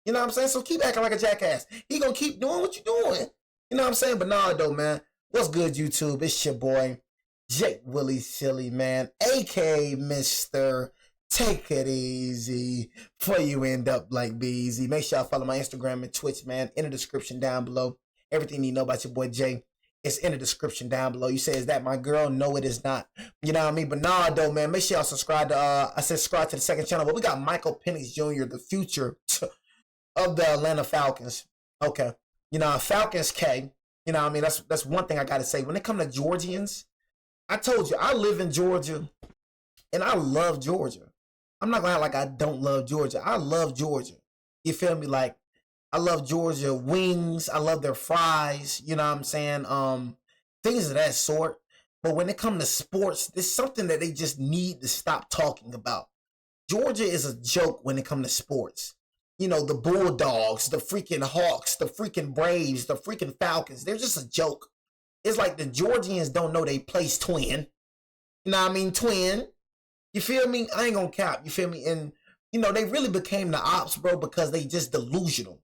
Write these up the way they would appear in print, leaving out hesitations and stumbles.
You know what I'm saying? So keep acting like a jackass. He gonna keep doing what you're doing. You know what I'm saying? But nah, though, man. What's good, YouTube? It's your boy, Jake Willie Silly, man. A.K.A. Mr. Take It Easy before you end up like Beezy. Make sure y'all follow my Instagram and Twitch, man. In the description down below. Everything you know about your boy, Jay, it's in the description down below. You say, is that my girl? No, it is not. You know what I mean? But nah, though, man. Make sure y'all subscribe to, I said subscribe to the second channel. But we got Michael Penix Jr., the future of the Atlanta Falcons. Okay. You know, Falcons K. You know what I mean? That's one thing I got to say. When it comes to Georgians, I told you, I live in Georgia, and I love Georgia. I'm not going to act like I don't love Georgia. I love Georgia. You feel me? Like, I love Georgia wings. I love their fries. You know what I'm saying? Things of that sort. But when it comes to sports, there's something that they just need to stop talking about. Georgia is a joke when it comes to sports. You know, the Bulldogs, the freaking Hawks, the freaking Braves, the freaking Falcons. They're just a joke. It's like the Georgians don't know they place twin. You know what I mean? Twin. You feel me? I ain't gonna cap. You feel me? And, you know, they really became the ops, bro, because they just delusional.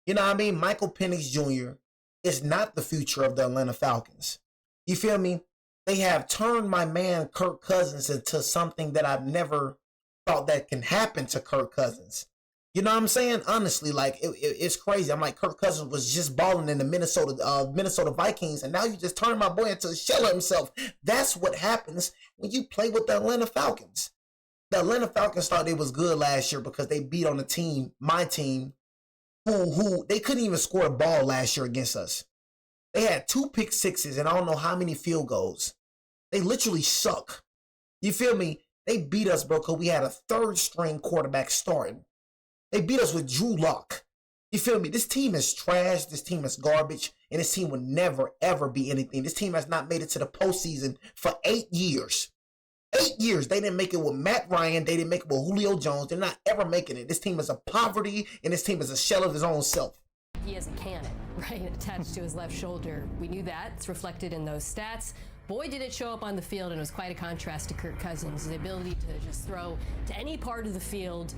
You know what I mean? Michael Penix Jr. is not the future of the Atlanta Falcons. You feel me? They have turned my man Kirk Cousins into something that I've never thought that can happen to Kirk Cousins. You know what I'm saying? Honestly, like, it's crazy. I'm like, Kirk Cousins was just balling in the Minnesota Vikings, and now you just turn my boy into a shell of himself. That's what happens when you play with the Atlanta Falcons. The Atlanta Falcons thought they was good last year because they beat on a team, my team, who they couldn't even score a ball last year against us. They had 2 pick sixes and I don't know how many field goals. They literally suck. You feel me? They beat us, bro, because we had a 3rd string quarterback starting. They beat us with Drew Lock. You feel me? This team is trash. This team is garbage. And this team will never, ever be anything. This team has not made it to the postseason for 8 years. 8 years. They didn't make it with Matt Ryan. They didn't make it with Julio Jones. They're not ever making it. This team is a poverty, and this team is a shell of his own self. He has a cannon, right, attached to his left shoulder. We knew that. It's reflected in those stats. Boy, did it show up on the field, and it was quite a contrast to Kirk Cousins. His ability to just throw to any part of the field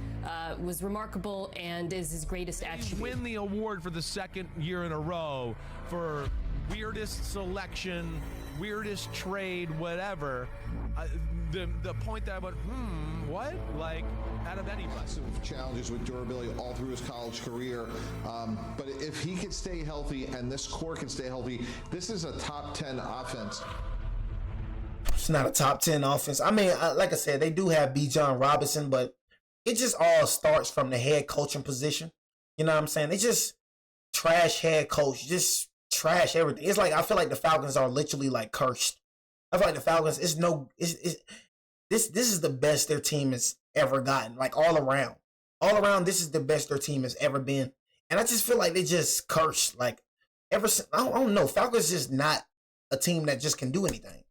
was remarkable and is his greatest attribute. Win the award for the 2nd year in a row for weirdest selection, weirdest trade, whatever. The point that I went, what? Like, out of anybody. Challenges with durability all through his college career. But if he can stay healthy and this core can stay healthy, this is a top 10 offense. It's not a top 10 offense. I mean, like I said, they do have Bijan Robinson, but it just all starts from the head coaching position. You know what I'm saying? They just trash head coach, just trash everything. It's like, I feel like the Falcons are literally like cursed. I feel like the Falcons, this is the best their team has ever gotten, like all around. All around, this is the best their team has ever been. And I just feel like they just cursed. Like, ever since, I don't know, Falcons is not a team that just can do anything.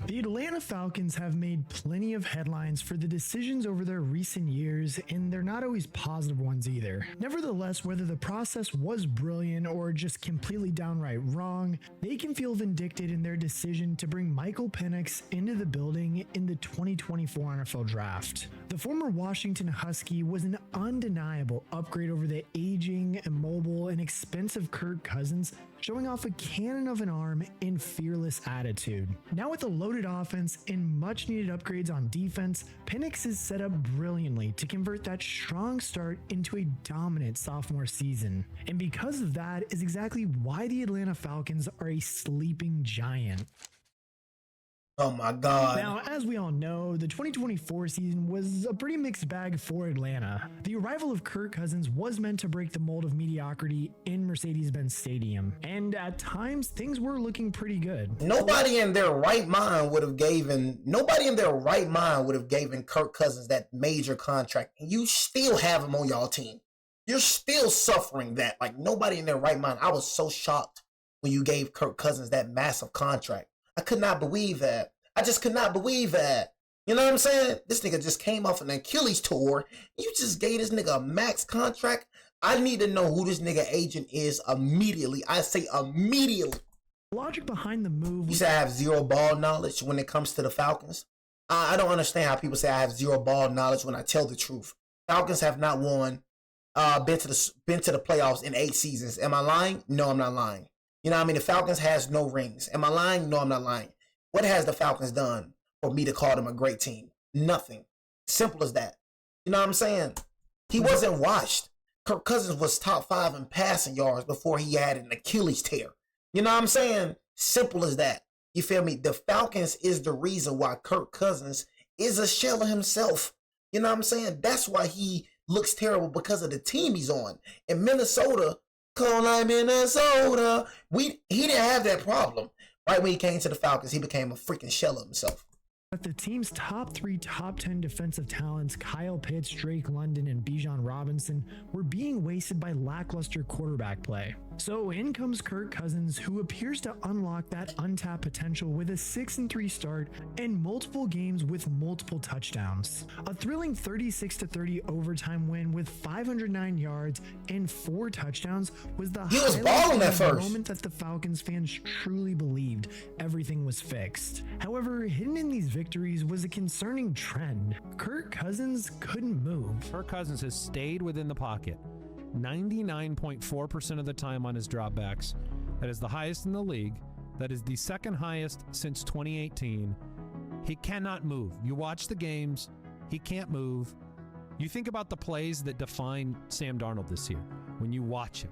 The Atlanta Falcons have made plenty of headlines for the decisions over their recent years, and they're not always positive ones either. Nevertheless, whether the process was brilliant or just completely downright wrong, they can feel vindictive in their decision to bring Michael Penix into the building in the 2024 NFL Draft. The former Washington Husky was an undeniable upgrade over the aging, immobile, and expensive Kirk Cousins, showing off a cannon of an arm and fearless attitude. Now with a loaded offense and much needed upgrades on defense, Penix is set up brilliantly to convert that strong start into a dominant sophomore season. And because of that is exactly why the Atlanta Falcons are a sleeping giant. Oh my God. Now, as we all know, the 2024 season was a pretty mixed bag for Atlanta. The arrival of Kirk Cousins was meant to break the mold of mediocrity in Mercedes-Benz Stadium, and at times things were looking pretty good. Nobody in their right mind would have given Kirk Cousins that major contract, and you still have him on y'all team. You're still suffering that. Like, nobody in their right mind. I was so shocked when you gave Kirk Cousins that massive contract. I could not believe that. I just could not believe that. You know what I'm saying? This nigga just came off an Achilles tour. You just gave this nigga a max contract. I need to know who this nigga agent is immediately. I say immediately. The logic behind the move. You say I have zero ball knowledge when it comes to the Falcons. I don't understand how people say I have zero ball knowledge when I tell the truth. Falcons have not won been to the playoffs in 8 seasons. Am I lying? No, I'm not lying. You know what I mean? The Falcons has no rings. Am I lying? No, I'm not lying. What has the Falcons done for me to call them a great team? Nothing. Simple as that. You know what I'm saying? He wasn't washed. Kirk Cousins was top 5 in passing yards before he had an Achilles tear. You know what I'm saying? Simple as that. You feel me? The Falcons is the reason why Kirk Cousins is a shell of himself. You know what I'm saying? That's why he looks terrible, because of the team he's on. In Minnesota, call like Minnesota, he didn't have that problem. Right when he came to the Falcons, he became a freaking shell of himself. But the team's top 3 top 10 defensive talents, Kyle Pitts, Drake London, and Bijan Robinson, were being wasted by lackluster quarterback play. So in comes Kirk Cousins, who appears to unlock that untapped potential with a 6-3 start and multiple games with multiple touchdowns. A thrilling 36-30 overtime win with 509 yards and 4 touchdowns was the He was balling at first. moment that the Falcons fans truly believed everything was fixed. However, hidden in these victories was a concerning trend. Kirk Cousins couldn't move. Kirk Cousins has stayed within the pocket 99.4% of the time on his dropbacks. That is the highest in the league. That is the second highest since 2018. He cannot move. You watch the games, he can't move. You think about the plays that define Sam Darnold this year. When you watch him,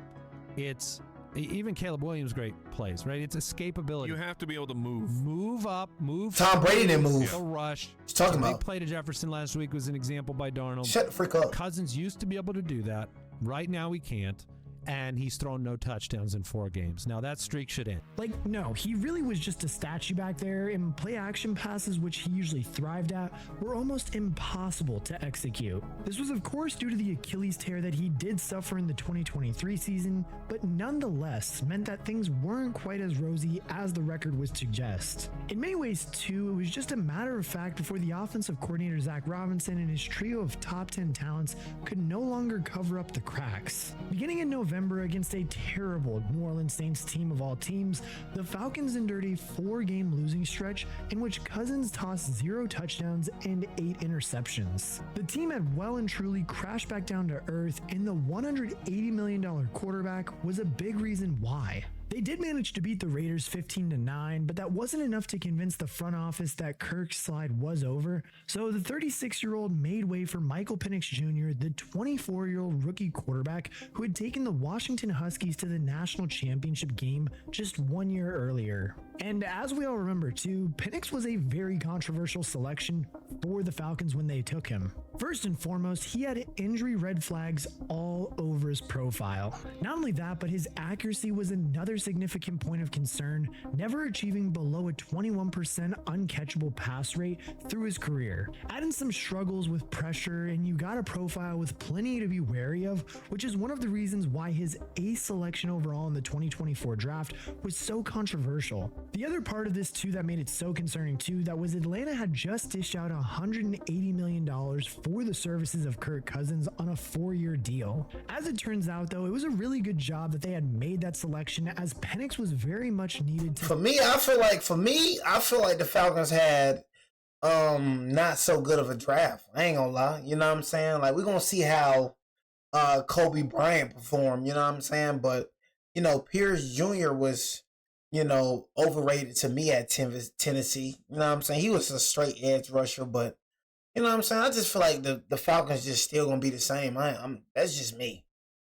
it's even Caleb Williams' great plays, right? It's escapability. You have to be able to move. Move up, move. Tom Brady didn't move. The rush. He's talking The about. big play to Jefferson last week was an example by Darnold. Shut the freak up. Cousins used to be able to do that. Right now he can't. And he's thrown no touchdowns in 4 games. Now that streak should end. No, he really was just a statue back there, and play action passes, which he usually thrived at, were almost impossible to execute. This was of course due to the Achilles tear that he did suffer in the 2023 season, but nonetheless meant that things weren't quite as rosy as the record would suggest. In many ways too, it was just a matter of fact before the offensive coordinator Zach Robinson and his trio of top 10 talents could no longer cover up the cracks. Beginning in November against a terrible New Orleans Saints team of all teams, the Falcons endured a 4-game losing stretch in which Cousins tossed 0 touchdowns and 8 interceptions. The team had well and truly crashed back down to earth, and the $180 million quarterback was a big reason why. They did manage to beat the Raiders 15-9, but that wasn't enough to convince the front office that Kirk's slide was over, so the 36-year-old made way for Michael Penix Jr., the 24-year-old rookie quarterback who had taken the Washington Huskies to the national championship game just 1 year earlier. And as we all remember too, Penix was a very controversial selection for the Falcons when they took him. First and foremost, he had injury red flags all over his profile. Not only that, but his accuracy was another significant point of concern, never achieving below a 21% uncatchable pass rate through his career. Add in some struggles with pressure and you got a profile with plenty to be wary of, which is one of the reasons why his ace selection overall in the 2024 draft was so controversial. The other part of this too that made it so concerning too, that was Atlanta had just dished out $180 million for the services of Kirk Cousins on a 4-year deal. As it turns out though, it was a really good job that they had made that selection, as Penix was very much needed to. I feel like the Falcons had not so good of a draft. I ain't gonna lie. You know what I'm saying? Like, we're gonna see how Kobe Bryant performed, you know what I'm saying? But, Pierce Jr. was, overrated to me at Tennessee. You know what I'm saying? He was a straight edge rusher, but you know what I'm saying? I just feel like the Falcons just still gonna be the same. That's just me.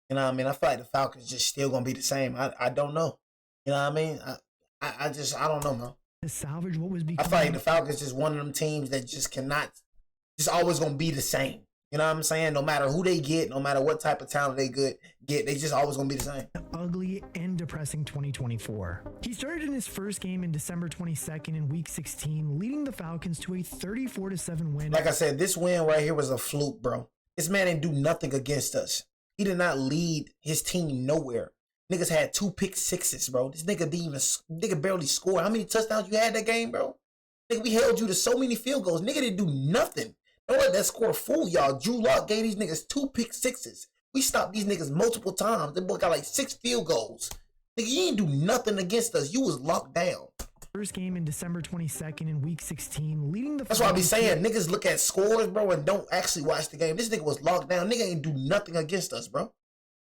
You know what I mean? I feel like the Falcons just still gonna be the same. I don't know. You know what I mean? I don't know, man. To salvage what was I becoming. feel like the Falcons just one of them teams that just always gonna be the same. You know what I'm saying? No matter who they get, no matter what type of talent they get, they just always gonna be the same. Ugly and depressing 2024. He started in his first game in December 22nd in Week 16, leading the Falcons to a 34-7 win. Like I said, this win right here was a fluke, bro. This man didn't do nothing against us. He did not lead his team nowhere. Niggas had 2 pick sixes, bro. This nigga barely scored. How many touchdowns you had that game, bro? Nigga, we held you to so many field goals. Nigga didn't do nothing. Don't let that score fool y'all. Drew Lock gave these niggas 2 pick sixes. We stopped these niggas multiple times. They boy got like 6 field goals. Nigga, you ain't do nothing against us. You was locked down. first game in December 22nd in week 16, leading the That's why I be Falcons saying niggas look at scores, bro, and don't actually watch the game. This nigga was locked down. Nigga ain't do nothing against us, bro.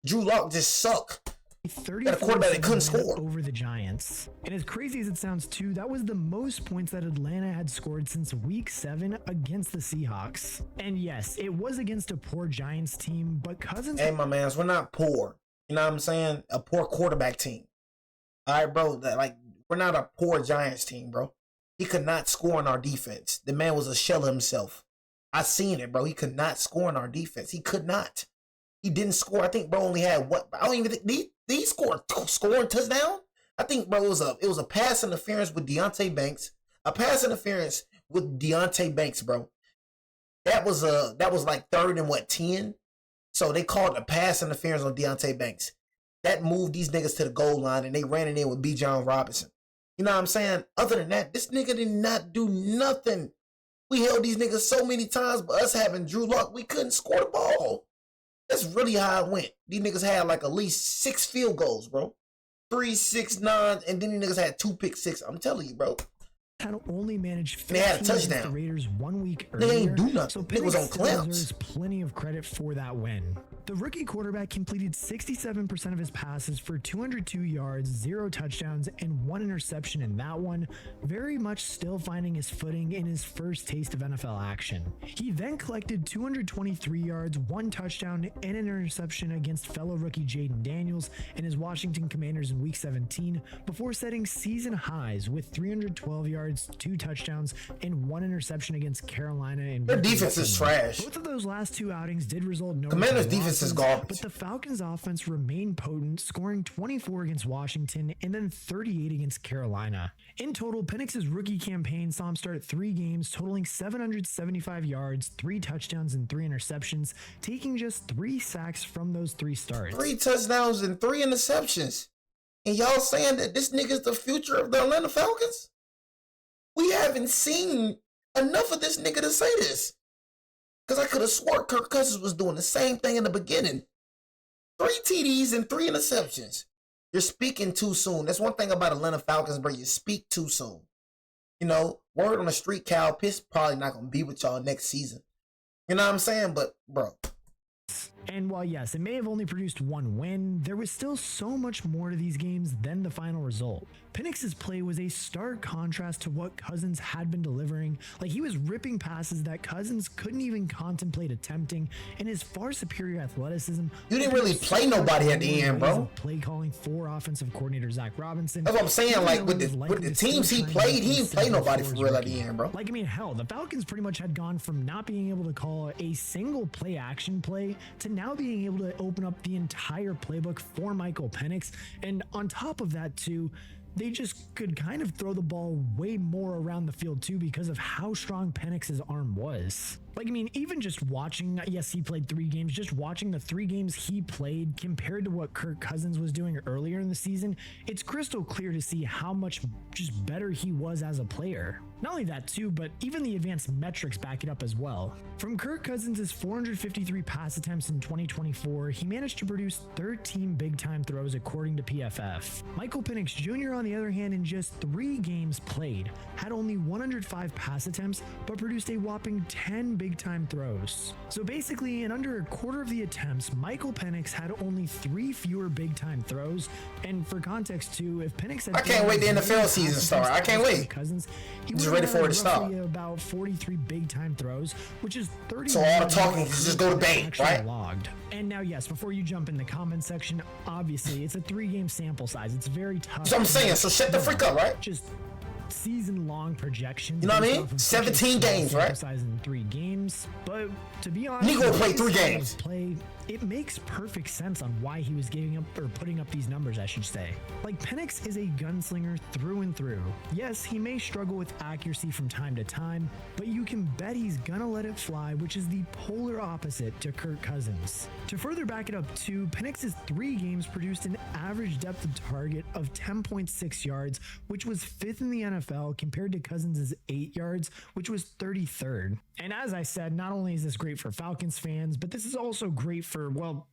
Drew Lock just suck. Got a quarterback that couldn't score over the Giants. And as crazy as it sounds too, that was the most points that Atlanta had scored since week 7 against the Seahawks. And yes, it was against a poor Giants team, but Cousins... Hey, my mans, we're not poor. You know what I'm saying? A poor quarterback team. All right, bro. We're not a poor Giants team, bro. He could not score in our defense. The man was a shell of himself. I seen it, bro. He could not score in our defense. He could not. He didn't score. I think bro only had what? I don't even think did he scoring touchdown. I think bro it was a pass interference with Deontay Banks. A pass interference with Deontay Banks, bro. That was like 3rd and 10. So they called a pass interference on Deontay Banks. That moved these niggas to the goal line and they ran it in with B. John Robinson. You know what I'm saying? Other than that, this nigga did not do nothing. We held these niggas so many times, but us having Drew Lock, we couldn't score the ball. That's really how it went. These niggas had like at least 6 field goals, bro. 3, 6, 9, and then these niggas had 2 pick six. I'm telling you, bro. Had only managed they had a 15 against touchdown. The Raiders 1 week They earlier. ain't do nothing. So It was on clamps. deserves plenty of credit for that win. The rookie quarterback completed 67% of his passes for 202 yards, 0 touchdowns, and 1 interception in that one, very much still finding his footing in his first taste of NFL action. He then collected 223 yards, 1 touchdown, and an interception against fellow rookie Jaden Daniels and his Washington Commanders in Week 17 before setting season highs with 312 yards, 2 touchdowns, and 1 interception against Carolina. And their defense is trash. Both of those last 2 outings did result in no Commanders' return defense is losses, garbage. but the Falcons' offense remained potent, scoring 24 against Washington and then 38 against Carolina. In total, Penix's rookie campaign saw him start 3 games, totaling 775 yards, 3 touchdowns, and 3 interceptions, taking just 3 sacks from those 3 starts. 3 touchdowns and 3 interceptions. And y'all saying that this nigga's the future of the Atlanta Falcons? We haven't seen enough of this nigga to say this. Because I could have swore Kirk Cousins was doing the same thing in the beginning. 3 TDs and 3 interceptions. You're speaking too soon. That's one thing about Atlanta Falcons, bro. You speak too soon. You know, word on the street, Cal Pitts probably not going to be with y'all next season. You know what I'm saying? But, bro. And while yes, it may have only produced 1 win, there was still so much more to these games than the final result. Penix's play was a stark contrast to what Cousins had been delivering. Like, he was ripping passes that Cousins couldn't even contemplate attempting, and his far superior athleticism. You didn't really play nobody at the end, bro. Play calling for offensive coordinator Zach Robinson. That's what I'm saying. Like, with the teams he played, he didn't play nobody for real at the end, bro. Like, I mean, hell, the Falcons pretty much had gone from not being able to call a single play action play to now being able to open up the entire playbook for Michael Penix. And on top of that, too, they just could kind of throw the ball way more around the field too because of how strong Penix's arm was. Like, I mean, even just watching, yes, he played 3 games, just watching the 3 games he played compared to what Kirk Cousins was doing earlier in the season, it's crystal clear to see how much just better he was as a player. Not only that too, but even the advanced metrics back it up as well. From Kirk Cousins' 453 pass attempts in 2024, he managed to produce 13 big-time throws according to PFF. Michael Penix Jr., on the other hand, in just 3 games played, had only 105 pass attempts, but produced a whopping 10 big-time throws. So basically, in under a quarter of the attempts, Michael Penix had only 3 fewer big-time throws. And for context too, if Penix had... I can't wait the NFL season start. I can't wait. Cousins, he just ready for it to start. About 43 big-time throws, which is 30. So all the talking can just go to bank, right? Logged. And now, yes, before you jump in the comment section, obviously it's a 3-game sample size. It's very tough. That's what I'm saying. So shut the freak up, right? Just season-long projections. You know what I mean? 17 games, right? Size in 3 games. But to be honest, Nico played 3 games. It makes perfect sense on why he was giving up or putting up these numbers, I should say. Like, Penix is a gunslinger through and through. Yes, he may struggle with accuracy from time to time, but you can bet he's gonna let it fly, which is the polar opposite to Kirk Cousins. To further back it up too, Penix's 3 games produced an average depth of target of 10.6 yards, which was 5th in the NFL compared to Cousins' 8 yards, which was 33rd. And as I said, not only is this great for Falcons fans, but this is also great for, well,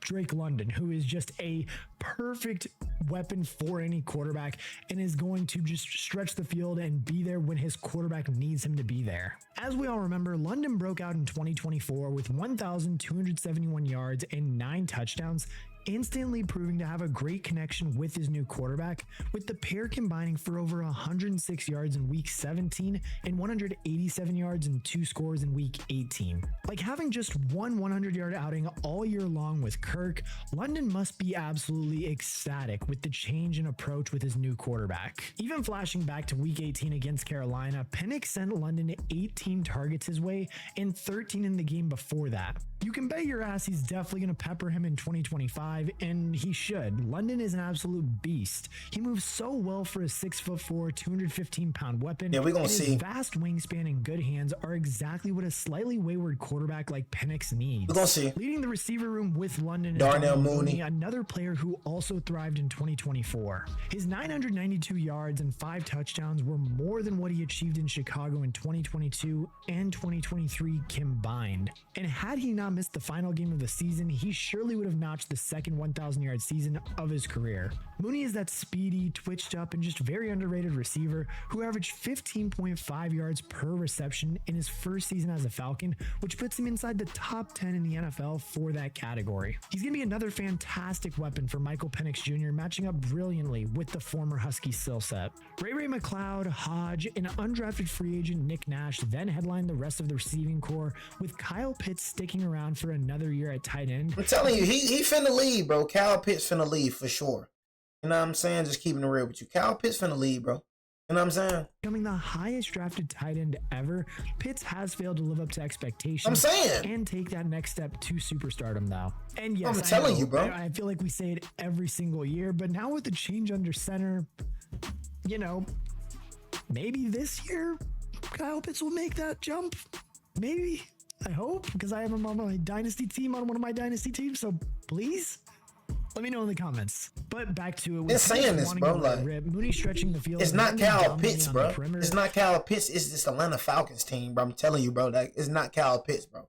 Drake London, who is just a perfect weapon for any quarterback and is going to just stretch the field and be there when his quarterback needs him to be there. As we all remember, London broke out in 2024 with 1,271 yards and 9 touchdowns, instantly proving to have a great connection with his new quarterback, with the pair combining for over 106 yards in week 17 and 187 yards and 2 scores in week 18. Like having just one 100-yard outing all year long with Kirk, London must be absolutely ecstatic with the change in approach with his new quarterback. Even flashing back to week 18 against Carolina, Penix sent London 18 targets his way and 13 in the game before that. You can bet your ass he's definitely going to pepper him in 2025, and he should. London is an absolute beast. He moves so well for a 6'4", 215-pound weapon. Yeah, we're going to see. His vast wingspan and good hands are exactly what a slightly wayward quarterback like Penix needs. We're going to see. Leading the receiver room with London Darnell and Mooney, another player who also thrived in 2024. His 992 yards and 5 touchdowns were more than what he achieved in Chicago in 2022 and 2023 combined. And had he not missed the final game of the season, he surely would have notched the second 1,000-yard season of his career. Mooney is that speedy, twitched up, and just very underrated receiver who averaged 15.5 yards per reception in his first season as a Falcon, which puts him inside the top 10 in the NFL for that category. He's going to be another fantastic weapon for Michael Penix Jr., matching up brilliantly with the former Husky skill set. Ray McLeod, Hodge, and undrafted free agent Nick Nash then headlined the rest of the receiving core, with Kyle Pitts sticking around for another year at tight end. I'm telling you, he finna leave, bro. Kyle Pitts finna leave for sure. You know what I'm saying? Just keeping it real with you. Kyle Pitts finna leave, bro. You know what I'm saying? Becoming the highest drafted tight end ever, Pitts has failed to live up to expectations. I'm saying. And take that next step to superstardom now. And yes, I'm telling you, bro. I feel like we say it every single year, but now with the change under center, you know, maybe this year Kyle Pitts will make that jump. Maybe. I hope, because I have him on my dynasty team, on one of my dynasty teams, so please let me know in the comments. But back to it. It's saying this, bro. Like, Mooney stretching the field. It's not Kyle Pitts, bro. It's not Kyle Pitts. It's this Atlanta Falcons team, bro. I'm telling you, bro. Like, it's not Kyle Pitts, bro.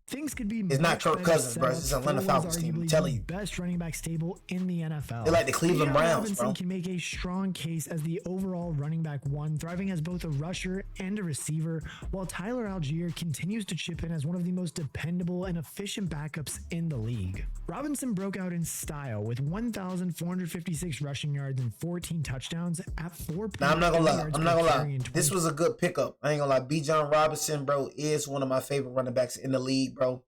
Things could be. It's not Kirk Cousins, bro. It's Atlanta Falcons team. I'm telling you. Best running back stable in the NFL. They're like the Cleveland Browns, bro. Can make a strong case as the overall running back one, thriving as both a rusher and a receiver, while Tyler Algier continues to chip in as one of the most dependable and efficient backups in the league. Robinson broke out in style with 1,456 rushing yards and 14 touchdowns at 4. Now I'm not gonna lie. This was a good pickup. I ain't gonna lie. Bijan Robinson, bro, is one of my favorite running backs in the league, bro.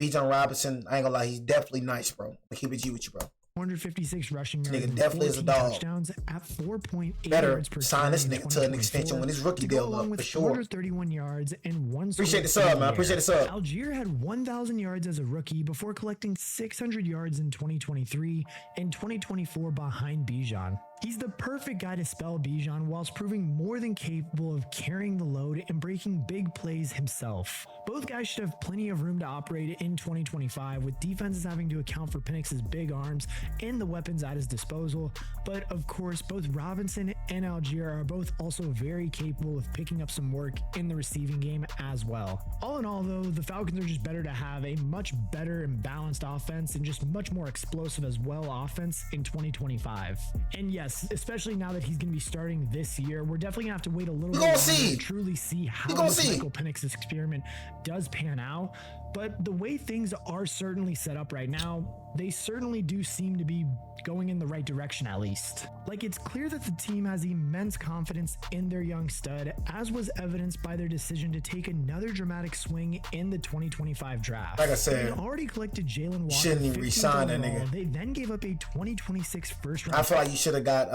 Bijan Robinson, I ain't gonna lie, he's definitely nice, bro. I'll keep it G with you, bro. 456 rushing yards. Nigga definitely is a dog. Touchdowns at 4.8 better yards per sign this nigga to an extension when his rookie deal up for sure. 431 yards and 1 score. Appreciate the sub, man. Appreciate the sub. Algier had 1,000 yards as a rookie before collecting 600 yards in 2023 and 2024 behind Bijan. He's the perfect guy to spell Bijan whilst proving more than capable of carrying the load and breaking big plays himself. Both guys should have plenty of room to operate in 2025, with defenses having to account for Penix's big arms and the weapons at his disposal. But of course, both Robinson and Algier are both also very capable of picking up some work in the receiving game as well. All in all, though, the Falcons are just better to have a much better and balanced offense and just much more explosive as well offense in 2025. And yes, especially now that he's going to be starting this year, we're definitely going to have to wait a little bit longer to truly see how Michael Penix's experiment does pan out. But the way things are certainly set up right now, they certainly do seem to be going in the right direction at least. Like, it's clear that the team has immense confidence in their young stud, as was evidenced by their decision to take another dramatic swing in the 2025 draft. Like I said, they already collected Jalen Walker. Shouldn't even resign that nigga. They then gave up a 2026 first round. I feel like you should have got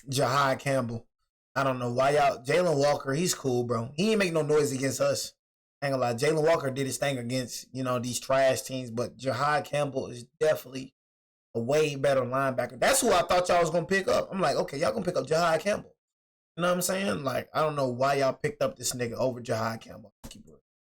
Jahai Campbell. I don't know why y'all. Jalen Walker, he's cool, bro. He ain't make no noise against us. I ain't gonna lie. Jalen Walker did his thing against, you know, these trash teams, but Jahai Campbell is definitely a way better linebacker. That's who I thought y'all was gonna pick up. I'm like, okay, y'all gonna pick up Jahai Campbell. You know what I'm saying? Like, I don't know why y'all picked up this nigga over Jahai Campbell.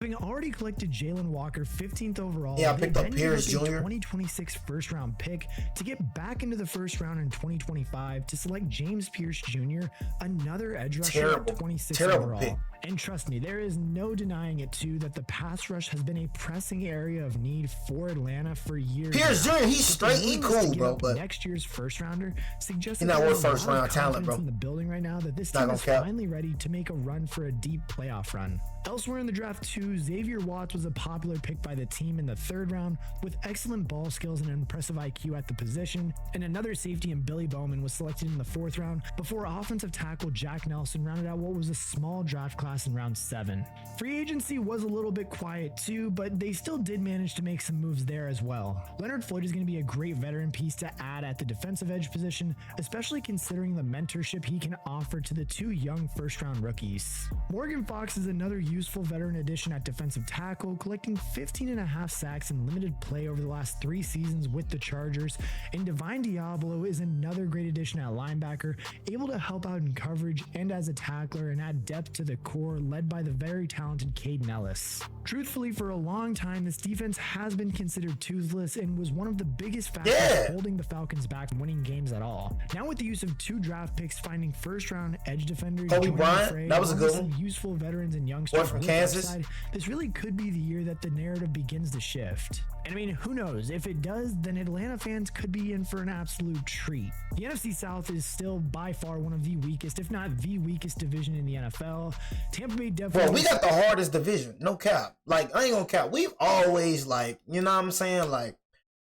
Having already collected Jalen Walker 15th overall, yeah, I picked up Penix Jr. 2026 first round pick to get back into the first round in 2025 to select James Pierce Jr., another edge rusher at 26th overall. Pick. And trust me, there is no denying it too that the pass rush has been a pressing area of need for Atlanta for years. Pierce now. Jr., he's straight, he cool, bro, but next year's first rounder suggests he's that not there's worth a first lot of round talent, confidence bro. in the building right now that this Not team gonna is cap. finally ready to make a run for a deep playoff run. Elsewhere in the draft too, Xavier Watts was a popular pick by the team in the 3rd round with excellent ball skills and impressive IQ at the position, and another safety in Billy Bowman was selected in the 4th round before offensive tackle Jack Nelson rounded out what was a small draft class in round 7. Free agency was a little bit quiet too, but they still did manage to make some moves there as well. Leonard Floyd is going to be a great veteran piece to add at the defensive edge position, especially considering the mentorship he can offer to the 2 young first-round rookies. Morgan Fox is another useful veteran addition at defensive tackle, collecting 15.5 sacks in limited play over the last 3 seasons with the Chargers, and Divine Diablo is another great addition at linebacker, able to help out in coverage and as a tackler and add depth to the core led by the very talented Caden Ellis. Truthfully, for a long time, this defense has been considered toothless and was one of the biggest factors holding the Falcons back from winning games at all. Now with the use of 2 draft picks finding first-round edge defenders, Kobe Bryant, that was a good one. Some useful veterans and youngsters Boy from Kansas. upside, this really could be the year that the narrative begins to shift. And I mean, who knows? If it does, then Atlanta fans could be in for an absolute treat. The NFC South is still by far one of the weakest, if not the weakest division in the NFL. Tampa Bay definitely... Bro, we got the hardest division. No cap. Like, I ain't gonna cap. We've always, like, you know what I'm saying? Like,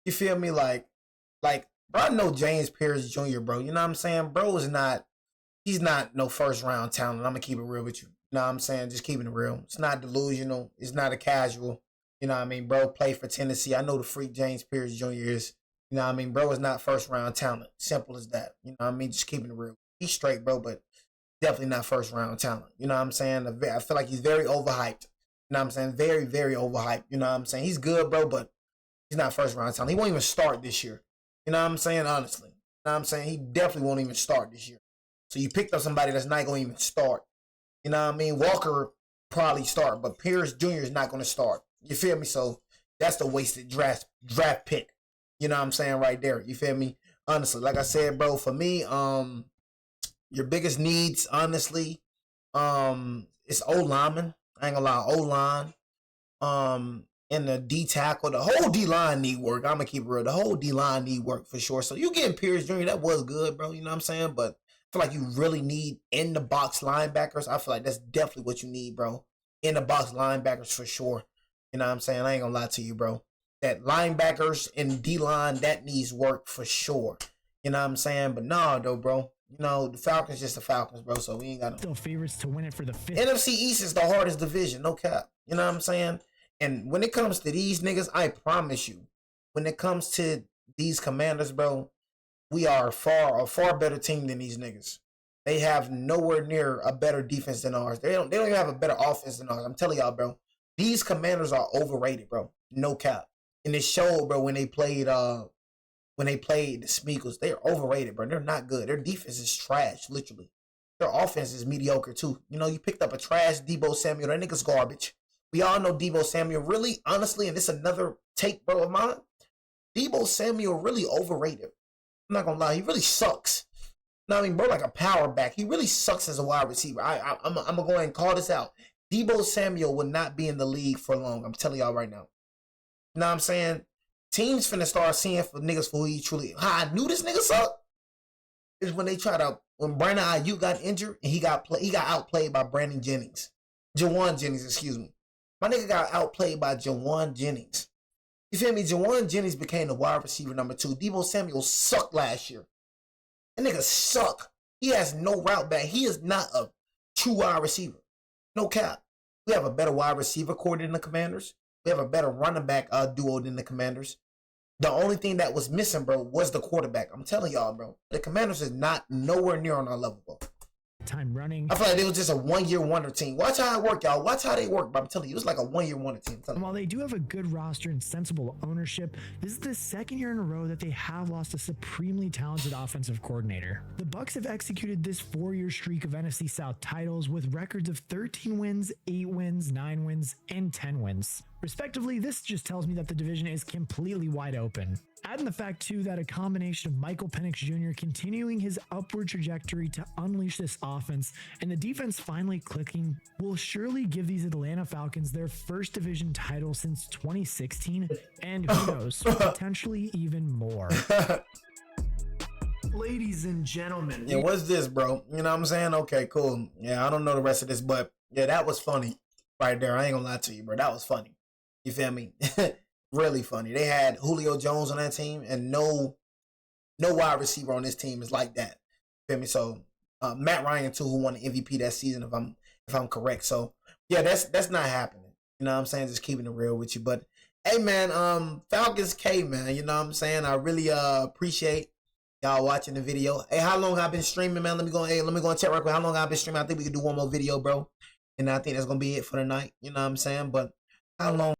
you feel me? Like, bro, I know James Pierce Jr., bro. You know what I'm saying? Bro is not... He's not no first-round talent. I'm gonna keep it real with you. You know what I'm saying? Just keeping it real. It's not delusional. It's not a casual. You know what I mean? Bro played for Tennessee. I know the freak James Pierce Jr. is. You know what I mean? Bro is not first-round talent. Simple as that. You know what I mean? Just keeping it real. He's straight, bro, but definitely not first-round talent. You know what I'm saying? I feel like he's very overhyped. You know what I'm saying? Very, very overhyped. You know what I'm saying? He's good, bro, but he's not first-round talent. He won't even start this year. You know what I'm saying? Honestly. You know what I'm saying? He definitely won't even start this year. So you picked up somebody that's not going to even start. You know what I mean? Walker probably start, but Pierce Jr. is not going to start. You feel me? So that's the wasted draft pick. You know what I'm saying? Right there. You feel me? Honestly, like I said, bro, for me, your biggest needs, honestly, it's O-lineman. I ain't gonna lie, O-line. And the D tackle, the whole D line need work. I'm gonna keep it real. The whole D line need work for sure. So you getting Pierce Jr., that was good, bro. You know what I'm saying? But I feel like you really need in the box linebackers. I feel like that's definitely what you need, bro. In the box linebackers for sure. You know what I'm saying? I ain't gonna lie to you, bro. That linebackers and D line, that needs work for sure. You know what I'm saying? But nah, though, bro. You know, the Falcons just the Falcons, bro. So we ain't got still favorites to win it for the 5th. NFC East is the hardest division, no cap. You know what I'm saying? And when it comes to these niggas, I promise you, when it comes to these Commanders, bro, we are a far better team than these niggas. They have nowhere near a better defense than ours. They don't even have a better offense than ours. I'm telling y'all, bro. These Commanders are overrated, bro. No cap. And it showed, bro, when they played the Smeagol's. They're overrated, bro. They're not good. Their defense is trash, literally. Their offense is mediocre, too. You know, you picked up a trash Deebo Samuel. That nigga's garbage. We all know Deebo Samuel really, honestly, and this is another take, bro, of mine. Deebo Samuel really overrated. I'm not gonna lie, he really sucks. You know what I mean, bro, like a power back. He really sucks as a wide receiver. I'm gonna go ahead and call this out. Deebo Samuel will not be in the league for long. I'm telling y'all right now. You know what I'm saying? Teams finna start seeing for niggas for who he truly. How I knew this nigga sucked is when when Brandon Ayuk got injured and he got outplayed by Jawan Jennings, excuse me. My nigga got outplayed by Jawan Jennings. You feel me? Jawan Jennings became the wide receiver number 2. Deebo Samuel sucked last year. That nigga suck. He has no route back. He is not a true wide receiver. No cap. We have a better wide receiver core than the Commanders. We have a better running back duo than the Commanders. The only thing that was missing, bro, was the quarterback. I'm telling y'all, bro. The Commanders is not nowhere near on our level, bro. Time running. I feel like it was just a one-year wonder team. Watch how it worked, y'all. Watch how they work, bro. I'm telling you, it was like a one-year wonder team. And while they do have a good roster and sensible ownership, this is the 2nd year in a row that they have lost a supremely talented offensive coordinator. The Bucs have executed this 4-year streak of NFC South titles with records of 13 wins, 8 wins, 9 wins, and 10 wins. Respectively, this just tells me that the division is completely wide open. Add in the fact, too, that a combination of Michael Penix Jr. continuing his upward trajectory to unleash this offense and the defense finally clicking will surely give these Atlanta Falcons their first division title since 2016, and who knows, potentially even more. Ladies and gentlemen. Yeah, what's this, bro? You know what I'm saying? Okay, cool. Yeah, I don't know the rest of this, but yeah, that was funny right there. I ain't gonna lie to you, bro. That was funny. You feel me? Really funny. They had Julio Jones on that team, and no wide receiver on this team is like that. You feel me? So Matt Ryan too, who won the MVP that season, if I'm correct. So yeah, that's not happening. You know what I'm saying? Just keeping it real with you. But hey, man, Falcons K, man. You know what I'm saying? I really appreciate y'all watching the video. Hey, how long I've been streaming, man? Let me go and check real quick how long I've been streaming. I think we could do one more video, bro. And I think that's gonna be it for the night. You know what I'm saying? But how long?